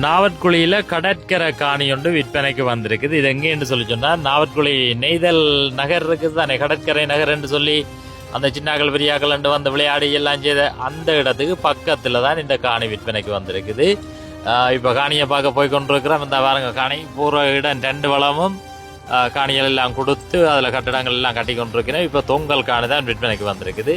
நாவற்குழியில கடற்கரை காணி ஒன்று விற்பனைக்கு வந்திருக்குது. இது எங்கேன்னு சொல்லி சொன்னா, நாவற்குழி நெய்தல் நகர் இருக்குது தானே, கடற்கரை நகர் என்று சொல்லி அந்த சின்னாக்கள் பெரியாக்கள் வந்து விளையாடி எல்லாம் செய்த அந்த இடத்துக்கு பக்கத்துல தான் இந்த காணி விற்பனைக்கு வந்திருக்குது. இப்ப காணியை பார்க்க போய் கொண்டிருக்கிறோம். இந்த பாருங்க, காணி பூர்வ இடம் 2 வளமும் காணிகள் எல்லாம் கொடுத்து அதுல கட்டடங்கள் எல்லாம் கட்டி கொண்டிருக்கிறேன். இப்ப தொங்கல் காணி தான் விற்பனைக்கு வந்திருக்குது.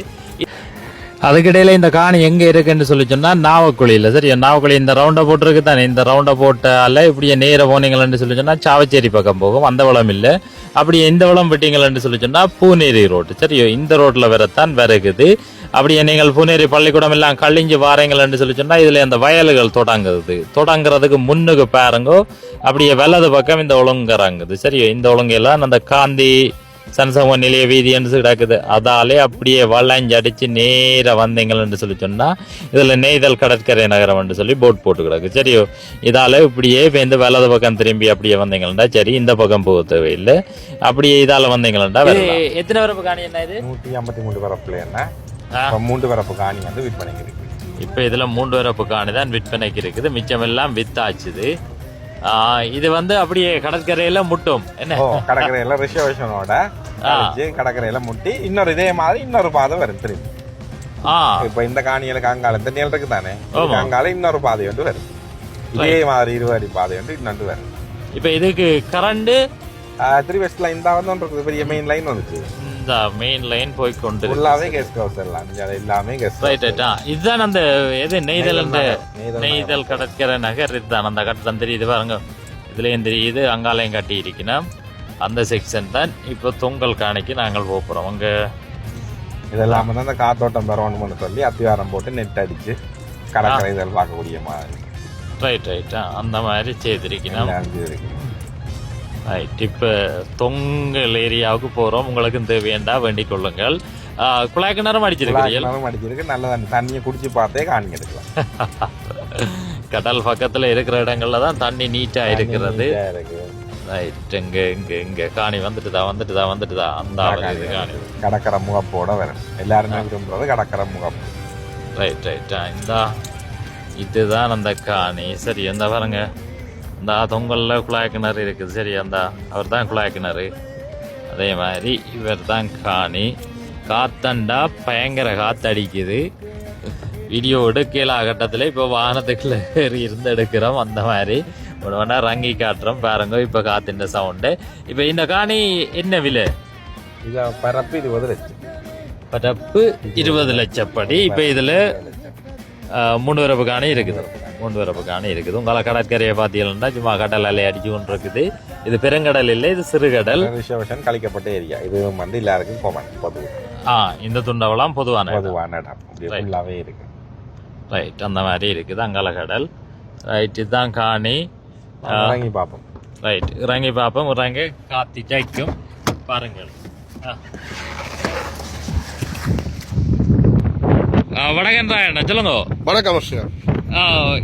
அதுக்கிடையில இந்த காணி எங்க இருக்குன்னு சொல்லி சொன்னா, நாவக்குழியில. சரி, நாவக்குழி இந்த ரவுண்டை போட்டுருக்கு தானே, இந்த ரவுண்டை போட்டால இப்படியே நேர போனீங்கன்னு சொல்லி சொன்னா சாவச்சேரி பக்கம் போகும். அந்த வளம் இல்ல, அப்படியே இந்த வளம் விட்டீங்கன்னு சொல்லி சொன்னா பூனேரி ரோடு. சரியோ, இந்த ரோட்ல வரத்தான் வருகுது. அப்படியே நீங்கள் பூனேரி பள்ளிக்கூடம் எல்லாம் கழிஞ்சு வாரீங்கன்னு சொல்லி சொன்னா, இதுல அந்த வயல்கள் தொடங்குறதுக்கு முன்னுக்கு பாருங்க, அப்படியே வலது பக்கம் இந்த ஒழுங்கறாங்குது. சரியோ, இந்த ஒழுங்கெல்லாம் அந்த காந்தி சன்சம நிலைய வீதி என்று கிடக்குது. அதாலே அப்படியே வளைஞ்சு அடிச்சு நேர வந்தீங்கன்னு சொல்லி சொன்னா, இதுல நெய்தல் கடற்கரை நகரம் என்று சொல்லி போட் போட்டு கிடக்கு. சரியோ, இதால இப்படியே இந்த வலது பக்கம் திரும்பி அப்படியே வந்தீங்கன்னா சரி, இந்த பக்கம் போக தேவையில்லை. அப்படியே இதால வந்தீங்கன்னா எத்தனை வரப்பு காணி என்ன இது? 153 வரப்புல என்ன 3 வரப்பு காணி வந்து விற்பனைக்கு இருக்கு. இப்ப இதுல 3 வரப்பு காணி தான் விற்பனைக்கு இருக்குது. மிச்சம் எல்லாம் வித்தாச்சுது. இது வந்து அப்படியே கடற்கரையில முட்டும். என்ன கடற்கரையில ரிசர்வேஷனோட கடற்கரையில முட்டி இன்னொரு இதே மாதிரி இன்னொரு பாதை வரும் திரும்பி. இப்ப இந்த காணியில காங்கால இந்த நிலத்துக்கு தானே, காங்கால இன்னொரு பாதை வந்து வரும். இதே மாதிரி 20 அடி பாதை வந்து இன்னொன்று வரும். இப்ப இதுக்கு கரண்ட் 3 வெஸ்ட் லைன் தான் வந்து பெரிய மெயின் லைன் வந்துச்சு. இந்த மெயின் லைன் போய் கொண்டு ஃபுல்லாவே கெஸ்ட் ஹவுஸ் எல்லாம் எல்லாமே கெஸ்ட். ரைட். இதுதான் அந்த எது நெய்தல் கடற்கரை நகர். இதுதான் அந்த கட்டடம் தெரியுது பாருங்க, இதுலயும் தெரியுது, அங்காலையும் கட்டி இருக்கணும். அந்த செக்ஷன் தான் இப்போ தொங்கல் காணிக்கு நாங்கள் போறோம். அங்க இதெல்லாம் வந்து அந்த காத்தோட்டம் வரணும்னு சொல்லி அத்திவாரம் போட்டு நெட் அடிச்சு கடற்கரை இதழ் பார்க்கக்கூடிய மாதிரி. ரைட். அந்த மாதிரி செய்திருக்கணும். ரைட். இப்ப தொங்கல் ஏரியாவுக்கு போறோம். உங்களுக்கு தேவையண்டா வேண்டிக் கொள்ளுங்கள். குழாய் கிணறும் அடிச்சிருக்கு. நல்ல தண்ணியை குடிச்சு பார்த்தே காணி எடுக்கலாம். கடல் பக்கத்துல இருக்கிற இடங்கள்ல தான் தண்ணி நீட்டா இருக்கிறது. ரைட். இங்க காணி வந்துட்டுதா. அந்த காணி கடற்கரை முகப்போட வரும். எல்லாருமே விரும்புறது கடற்கரை முகப்பு. ரைட். இந்த இதுதான் அந்த காணி. சரி, இந்த பாருங்க, இந்த தொங்கல்ல குழாய் கிணறு இருக்குது. சரி, அந்த அவர் தான் குழாய் கிணறு. அதே மாதிரி இவர் தான் காணி. காத்தண்டா பயங்கர காத்தடிக்குது. வீடியோ எடுக்கல கட்டத்துல இப்ப வாகனத்துக்குள்ள இருந்து எடுக்கிறோம். அந்த மாதிரி ஒன்று ரங்கி காட்டுறோம் பாருங்க. இப்ப காத்தின் சவுண்டு. இப்ப இந்த காணி என்ன விலை? பரப்பு 20 லட்சம். பரப்பு 20 லட்சப்படி. இப்ப இதுல 3 வரப்பு காணி இருக்குது. 3 வரப்பு காணி இருக்குது. உங்களை கடற்கரையை பார்த்தீங்கன்னா சும்மா கடல் அலை அடிச்சு கொண்டு இருக்குது. இது பெருங்கடல் இல்லை, இது சிறுகடல். கழிக்கப்பட்ட ஏரியா. இது வந்து எல்லாருக்கும் பொது. இந்த துண்டவெல்லாம் பொதுவான இருக்கு. ரைட். அந்த மாதிரி இருக்குது அங்கால கடல். ரைட். இதுதான் காணி. இறங்கி பார்ப்போம். ரைட். இறங்கி பார்ப்போம். இறங்கி காத்தி ஜெயிக்கும் பாருங்கள். வணக்கம் ராயண்ணா, சொல்லுங்க. வணக்கம்.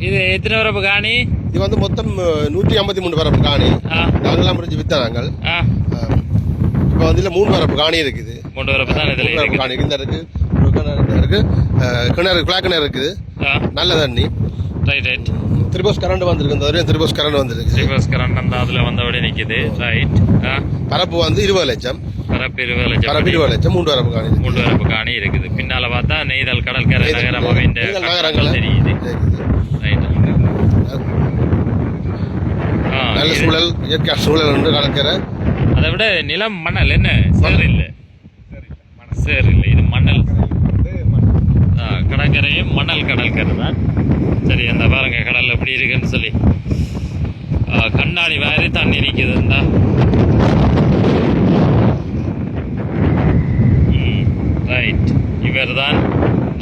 இது எத்தனை வரப்பு காணி? இது வந்து மொத்தம் 153 வரப்பு காணி. நாங்கெல்லாம் முடிஞ்சு வித்த நாங்கள். இப்ப வந்து 3 வரப்பு காணி இருக்குது. 3 வரப்பு தான் இதுல காணி இருக்கு. கிணறு குழாய் கிணறு இருக்குது. நல்ல தண்ணி. ரைட். திரிபோஸ் கரண்ட் வந்திருக்கு. திரிபோஸ் கரண்ட் வந்திருக்கு. திரிபோஸ் கரண்ட் அந்த அதுல வந்தபடி நிக்குது. ரைட். பரப்பு வந்து 20 லட்சம். பரப்பு 20 லட்சம். 3 வரப்பு காணி. 3 வரப்பு காணி இருக்குது. பின்னால பார்த்தா நெய்தல் கடற்கரை நகரம் நகரங்கள் தெரியுது. நல்ல சூழல், இயற்கை சூழல் உண்டு கடற்கரை. அதை விட நிலம் மணல் என்ன சேர் இல்லை. இது மணல். கடற்கரையும் மணல் கடற்கரை தான். சரி, அந்த பாருங்க கடல் எப்படி இருக்குன்னு சொல்லி. கண்ணாடி மாதிரி தண்ணி நிற்குதுண்டா. ரைட். இவர் தான்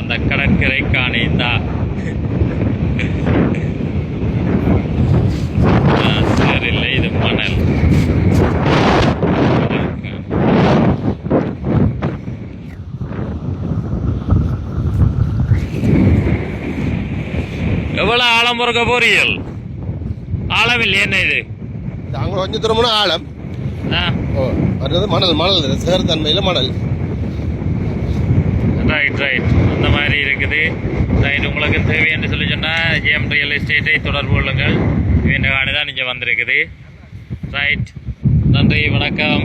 அந்த கடற்கரை காணிந்தா. சரி, இல்லை, இது மணல். எவ்வளவு ஆழம் பொறுக்க போறீர்கள்? ஆழம் இல்லை. என்ன இது? அங்க கொஞ்சம் தூரமான ஆழம். மணல் சேர் தன்மையில மணல். ரைட் ரைட் அந்த மாதிரி இருக்குது. ரைட், உங்களுக்கு தேவை என்று சொல்லி சொன்னால் ஜேஎம் ரியல் எஸ்டேட்டை தொடர்பு கொள்ளுங்கள். இந்த காணி தான் இங்கே வந்திருக்குது. ரைட், நன்றி, வணக்கம்.